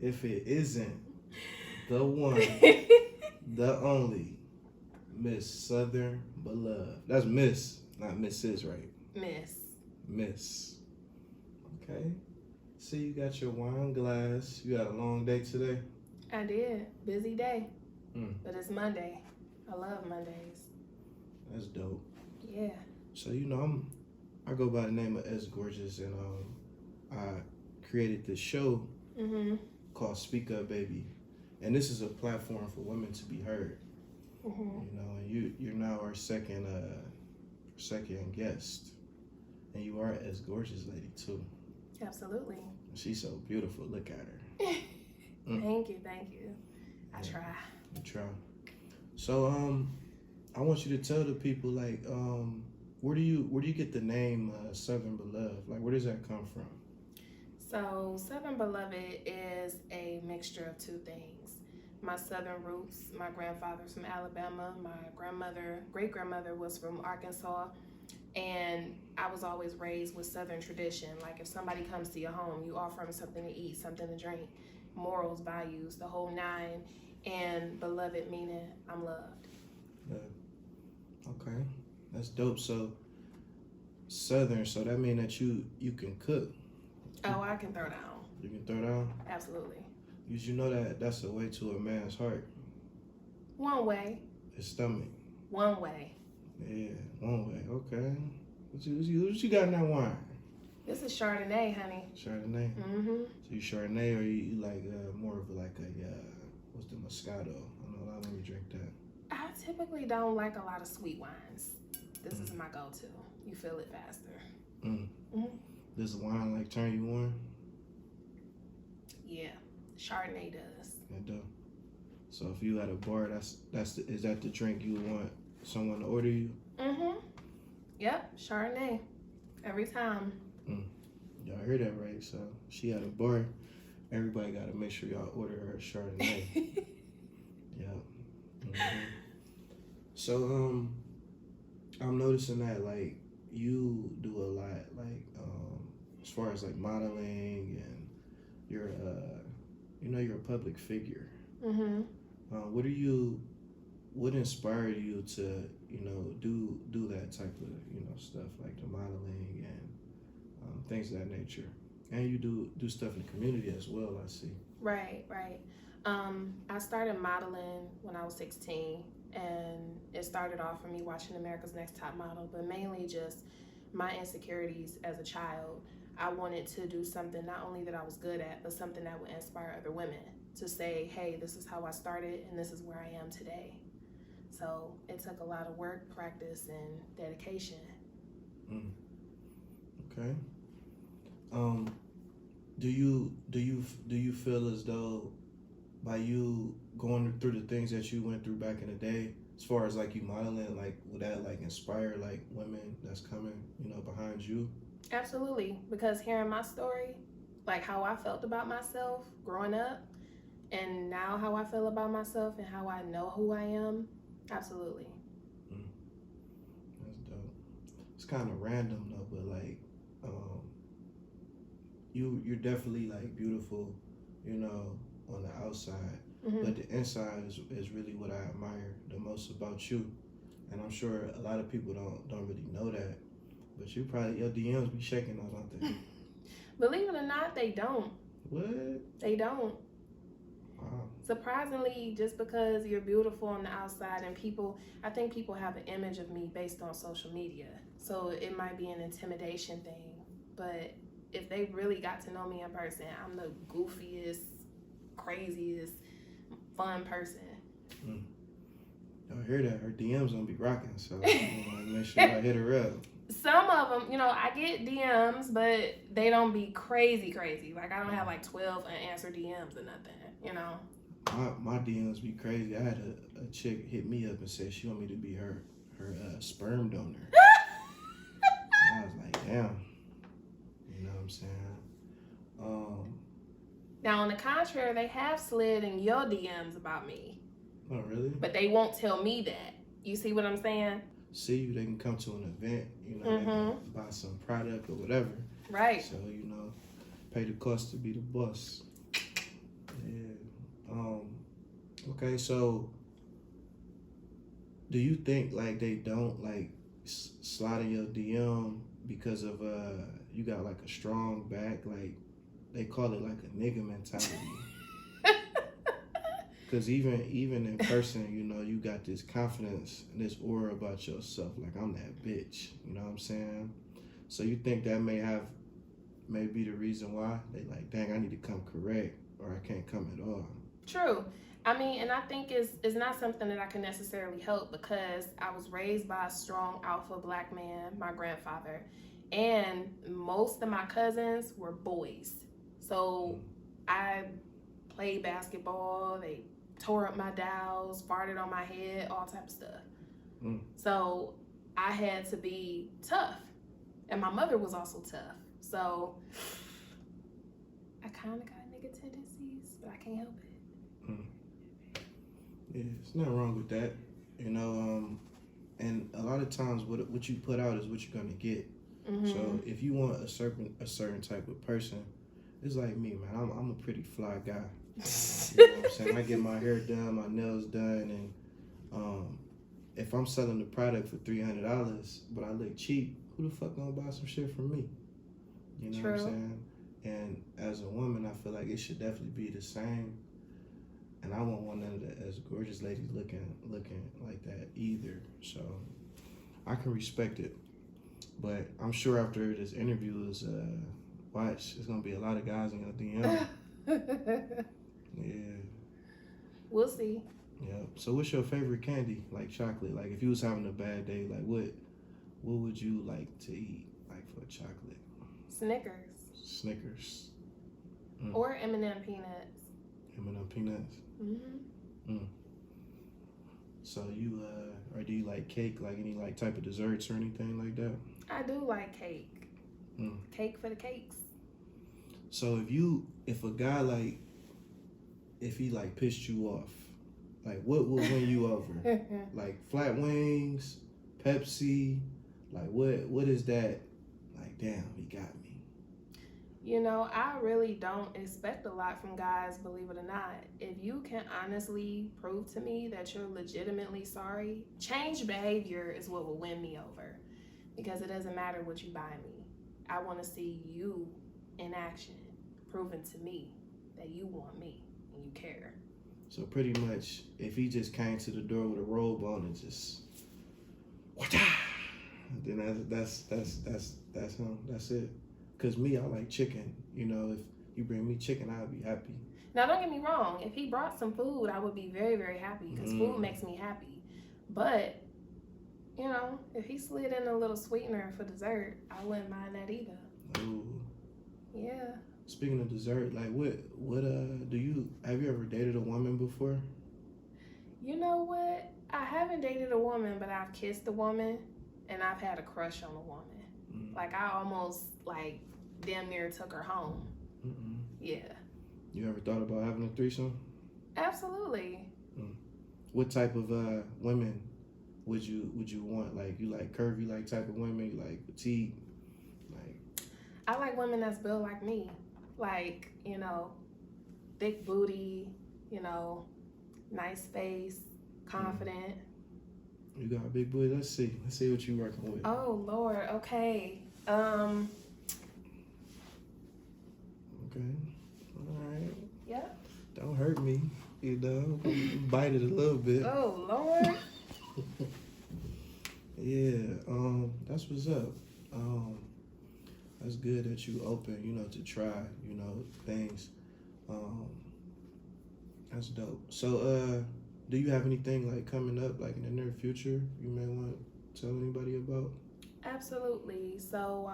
if it isn't the one, the only Miss Southern Beloved. That's Miss, not Mrs. Right? Miss. Okay. See, you got your wine glass. You got a long day today. I did. Busy day. But it's Monday. I love Mondays. That's dope. Yeah. So I go by the name of S Gorgeous, and I created this show called Speak Up Baby, and this is a platform for women to be heard. You know, and you're now our second guest, and you are S Gorgeous lady too. Absolutely. She's so beautiful. Look at her. Thank you. I try. You try. So I want you to tell the people like where do you get the name Southern Beloved? Like, where does that come from? So Southern Beloved is a mixture of two things. My Southern roots, my grandfather's from Alabama, my great-grandmother was from Arkansas, and I was always raised with Southern tradition. Like if somebody comes to your home, you offer them something to eat, something to drink, morals, values, the whole nine, and beloved meaning I'm loved. Yeah. Okay, that's dope. So Southern, so that means that you can cook. Oh, I can throw down. You can throw down? Absolutely. You know that's a way to a man's heart. One way. His stomach. One way. Yeah, one way. Okay. What you got in that wine? This is Chardonnay, honey. Chardonnay? So you Chardonnay, or you like more of like a, what's the Moscato? I know a lot of women drink that. I typically don't like a lot of sweet wines. This is my go-to. You feel it faster. Does wine like turn you on? Yeah, Chardonnay does. It do. So if you at a bar, is that the drink you want someone to order you? Yep, Chardonnay. Every time. Y'all heard that right? So she at a bar. Everybody got to make sure y'all order her a Chardonnay. Yeah. So I'm noticing that like you do a lot like as far as like modeling, and you're you're a public figure. What inspired you to do that type of stuff like the modeling and things of that nature? And you do stuff in the community as well, I see. Right. I started modeling when I was 16, and it started off for me watching America's Next Top Model, but mainly just my insecurities as a child. I wanted to do something not only that I was good at, but something that would inspire other women to say, hey, this is how I started and this is where I am today. So it took a lot of work, practice, and dedication. Okay. Do you feel as though by you going through the things that you went through back in the day, as far as like you modeling, like would that like inspire like women that's coming, behind you? Absolutely, because hearing my story, like how I felt about myself growing up, and now how I feel about myself and how I know who I am, absolutely. That's dope. It's kind of random though, but like, you're definitely like beautiful, on the outside, but the inside is really what I admire the most about you, and I'm sure a lot of people don't really know that, but your DMs be shaking those, aren't they? Believe it or not, they don't. What? They don't. Wow. Surprisingly, just because you're beautiful on the outside, and I think people have an image of me based on social media, so it might be an intimidation thing, but if they really got to know me in person, I'm the goofiest, craziest, fun person. Y'all hear that? Her DMs gonna be rocking, so make sure I hit her up. Some of them, I get DMs, but they don't be crazy. Like I don't have like 12 unanswered DMs or nothing, My DMs be crazy. I had a chick hit me up and said she want me to be her sperm donor. I was like, damn. You know what I'm saying? Now, on the contrary, they have slid in your DMs about me. Oh, really? But they won't tell me that. You see what I'm saying? See you, they can come to an event, they can buy some product or whatever. Right. So, pay the cost to be the boss. Okay, so do you think like they don't like slide in your DM because of you got like a strong back, like they call it like a nigga mentality? Cause even in person, you know, you got this confidence and this aura about yourself, like I'm that bitch. You know what I'm saying? So you think that may be the reason why they like, dang, I need to come correct or I can't come at all. True. I mean, and I think it's not something that I can necessarily help because I was raised by a strong alpha black man, my grandfather, and most of my cousins were boys. So I played basketball. They tore up my dowels, farted on my head, all type of stuff. Mm. So I had to be tough, and my mother was also tough. So I kind of got nigga tendencies, but I can't help it. Yeah, there's nothing wrong with that, you know. And a lot of times, what you put out is what you're gonna get. Mm-hmm. So if you want a certain type of person, it's like me, man. I'm a pretty fly guy. You know what I'm saying? I get my hair done, my nails done, and if I'm selling the product for $300, but I look cheap, who the fuck gonna buy some shit from me? You know True. what I'm saying? And as a woman, I feel like it should definitely be the same. And I won't want none of that as gorgeous ladies looking like that either. So I can respect it. But I'm sure after this interview is watch, there's gonna be a lot of guys in your DM. Yeah. We'll see. Yeah. So what's your favorite candy? Like chocolate? Like if you was having a bad day, like what would you like to eat? Like for chocolate? Snickers. Snickers. Or M&M peanuts. M&M peanuts. Mm-hmm. So you or do you like cake? Like any like type of desserts or anything like that? I do like cake. Cake for the cakes. So if a guy like if he like pissed you off, like what would win you over? Like flat wings, Pepsi, like what is that? Like damn, he got me. You know, I really don't expect a lot from guys, believe it or not. If you can honestly prove to me that you're legitimately sorry, change behavior is what will win me over. Because it doesn't matter what you buy me. I want to see you in action, proving to me that you want me and you care. So pretty much, if he just came to the door with a robe on and just, then that's him. That's it. Cause me, I like chicken. You know, if you bring me chicken, I'll be happy. Now, don't get me wrong. If he brought some food, I would be very, very happy because food makes me happy. But you know, if he slid in a little sweetener for dessert, I wouldn't mind that either. Ooh. Yeah. Speaking of dessert, like what have you ever dated a woman before? You know what? I haven't dated a woman, but I've kissed a woman and I've had a crush on a woman. Like I almost like damn near took her home. Yeah. You ever thought about having a threesome? Absolutely. What type of women would you want? Like you like curvy like type of women? You like petite? Like I like women that's built like me. Like, you know, thick booty, you know, nice face, confident. You got a big booty. Let's see what you working with. Oh Lord, okay. Okay. All right. Yep. Don't hurt me. You know, bite it a little bit. Oh Lord. Yeah. That's what's up. That's good that you open, you know, to try, you know, things. That's dope. So, do you have anything like coming up, like in the near future, you may want to tell anybody about? Absolutely. So,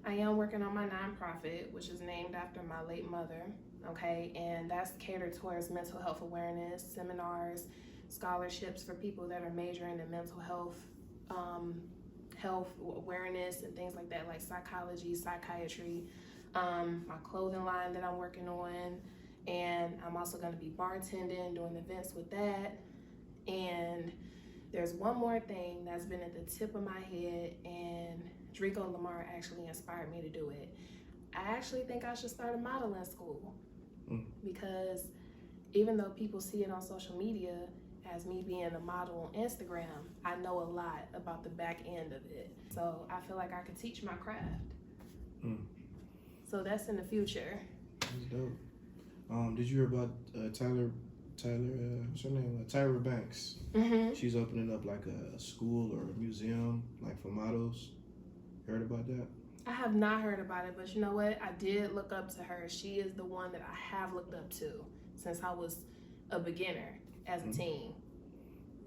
I am working on my nonprofit, which is named after my late mother. Okay, and that's catered towards mental health awareness, seminars, scholarships for people that are majoring in mental health, health awareness, and things like that, like psychology, psychiatry. My clothing line that I'm working on, and I'm also going to be bartending, doing events with that. And there's one more thing that's been at the tip of my head, and Drico Lamar actually inspired me to do it. I actually think I should start a modeling school because even though people see it on social media as me being a model on Instagram, I know a lot about the back end of it. So I feel like I could teach my craft. So that's in the future. That's dope. Did you hear about Tyler, what's her name? Tyra Banks. Mm-hmm. She's opening up like a school or a museum, like for models. Heard about that? I have not heard about it, but you know what? I did look up to her. She is the one that I have looked up to since I was a beginner as a teen.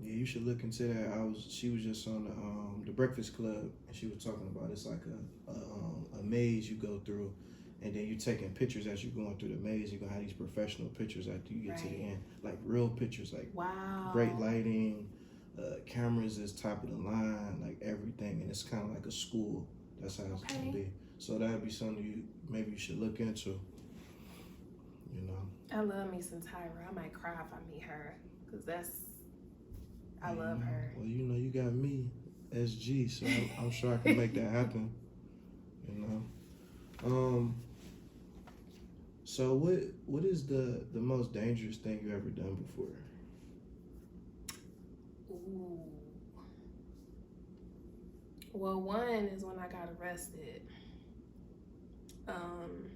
Yeah, you should look into that. She was just on the Breakfast Club, and she was talking about it's like a maze you go through, and then you taking pictures as you're going through the maze. You're gonna have these professional pictures after you get to the end, like real pictures, like wow, great lighting, cameras is top of the line, like everything, and it's kind of like a school. That's how it's gonna be. So that'd be something you should look into. You know. I love me some Tyra. I might cry if I meet her, cause I love her. Well, you know, you got me, SG, so I'm sure I can make that happen. You know. So what is the most dangerous thing you ever done before? Ooh. Well, one is when I got arrested. I'm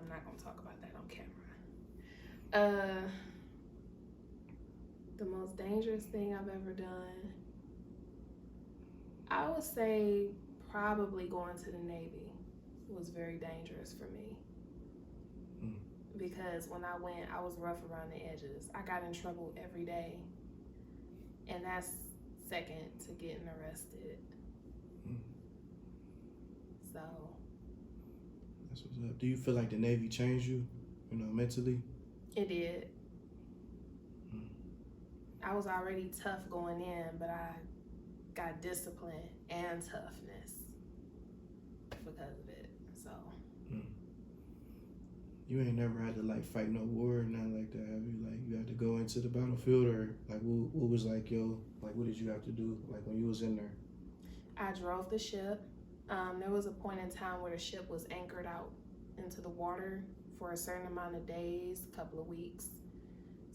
not gonna talk about that on camera. The most dangerous thing I've ever done, I would say probably going to the Navy was very dangerous for me. Because when I went, I was rough around the edges. I got in trouble every day. And that's second to getting arrested. So. That's what's up. Do you feel like the Navy changed you, mentally? It did. I was already tough going in, but I got discipline and toughness because of it. So. You ain't never had to like fight no war or nothing like that, have you? Like you had to go into the battlefield, or like what was like what did you have to do like when you was in there? I drove the ship. There was a point in time where the ship was anchored out into the water for a certain amount of days, a couple of weeks.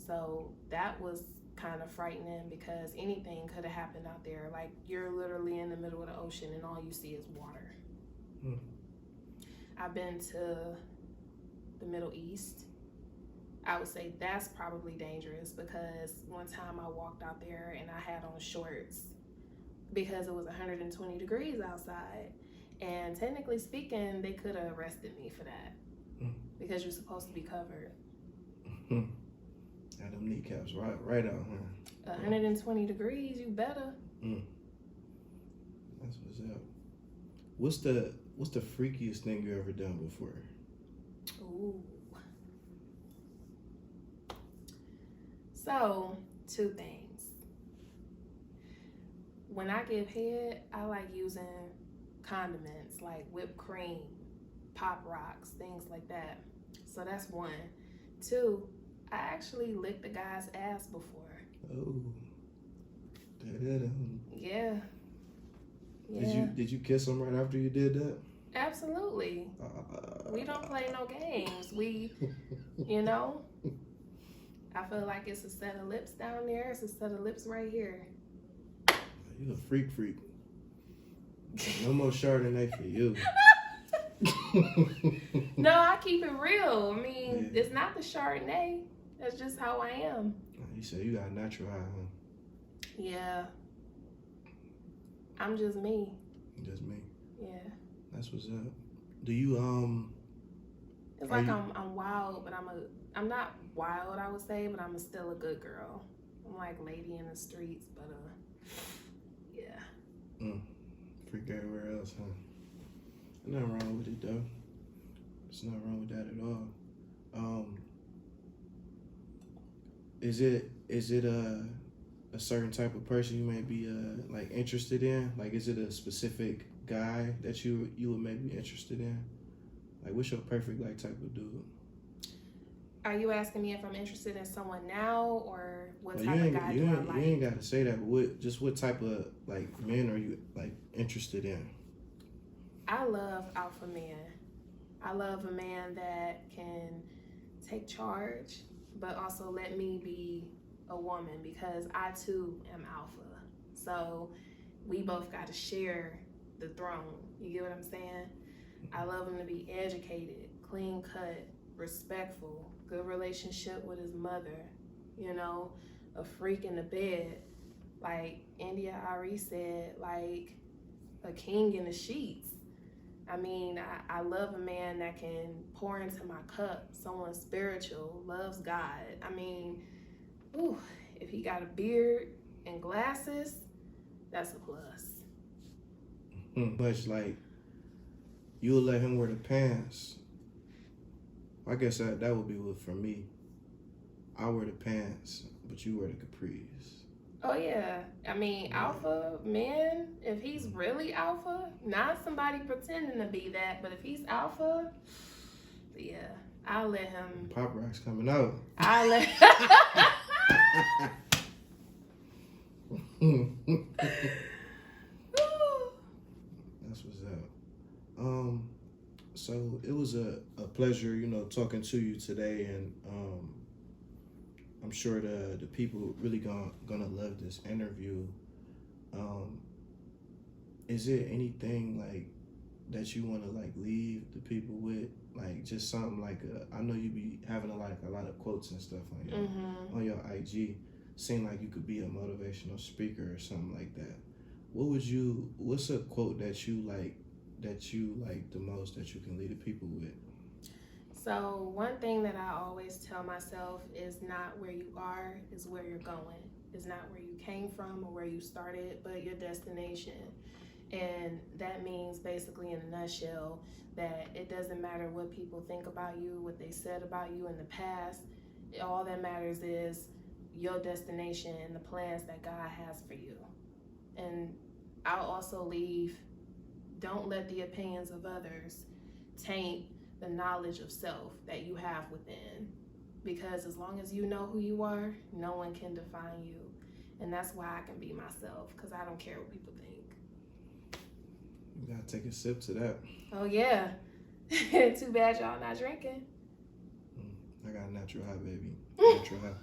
So that was kind of frightening because anything could have happened out there. Like you're literally in the middle of the ocean and all you see is water. I've been to the Middle East. I would say that's probably dangerous because one time I walked out there and I had on shorts because it was 120 degrees outside. And technically speaking, they could have arrested me for that because you're supposed to be covered. Had them kneecaps right out, huh? 120 degrees, you better. That's what's up. What's the freakiest thing you ever done before? Ooh. So, two things. When I give head, I like using condiments like whipped cream, Pop Rocks, things like that. So that's one. Two, I actually licked a guy's ass before. Oh. Yeah. Did you kiss him right after you did that? Absolutely. We don't play no games. We, I feel like it's a set of lips down there. It's a set of lips right here. You a freak. No more Chardonnay for you. No, I keep it real. I mean, It's not the Chardonnay. That's just how I am. You said you got a natural high, huh? Yeah. I'm just me. Just me. Yeah. That's what's up. Do you It's like I'm wild, but I'm not wild, I would say, but I'm still a good girl. I'm like lady in the streets, but yeah. Freak everywhere else, huh? Nothing wrong with it though. There's nothing wrong with that at all. Is it a certain type of person you may be like interested in? Like, is it a specific guy that you would maybe be interested in? Like, what's your perfect like type of dude? Are you asking me if I'm interested in someone now or what Well, type of guy do I like? You ain't got to say that, but what type of like men are you like interested in? I love alpha men. I love a man that can take charge, but also let me be a woman, because I too am alpha. So we both got to share the throne. You get what I'm saying? I love him to be educated, clean cut, respectful, good relationship with his mother, you know, a freak in the bed. Like India Ari said, like a king in the sheets. I mean, I love a man that can pour into my cup, someone spiritual, loves God. I mean, ooh, if he got a beard and glasses, that's a plus. Much like you'll let him wear the pants. I guess that would be what for me. I wear the pants, but you wear the capris. Oh yeah, I mean, alpha man, if he's really alpha, not somebody pretending to be that, but if he's alpha, yeah, I'll let him. Pop Rock's coming out. I'll let. That's what's up. So it was a pleasure, you know, talking to you today, and I'm sure the people really gonna love this interview. Is there anything like that you want to like leave the people with, like just something like I know you be having a lot of quotes and stuff on your on your IG. Seem like you could be a motivational speaker or something like that. What's a quote that you like the most that you can leave the people with? So one thing that I always tell myself is not where you are, is where you're going. It's not where you came from or where you started, but your destination. And that means basically in a nutshell that it doesn't matter what people think about you, what they said about you in the past. All that matters is your destination and the plans that God has for you. And I'll also leave, don't let the opinions of others taint the knowledge of self that you have within. Because as long as you know who you are, no one can define you. And that's why I can be myself, because I don't care what people think. You gotta take a sip to that. Oh yeah. Too bad y'all not drinking. I got a natural high, baby. Natural high.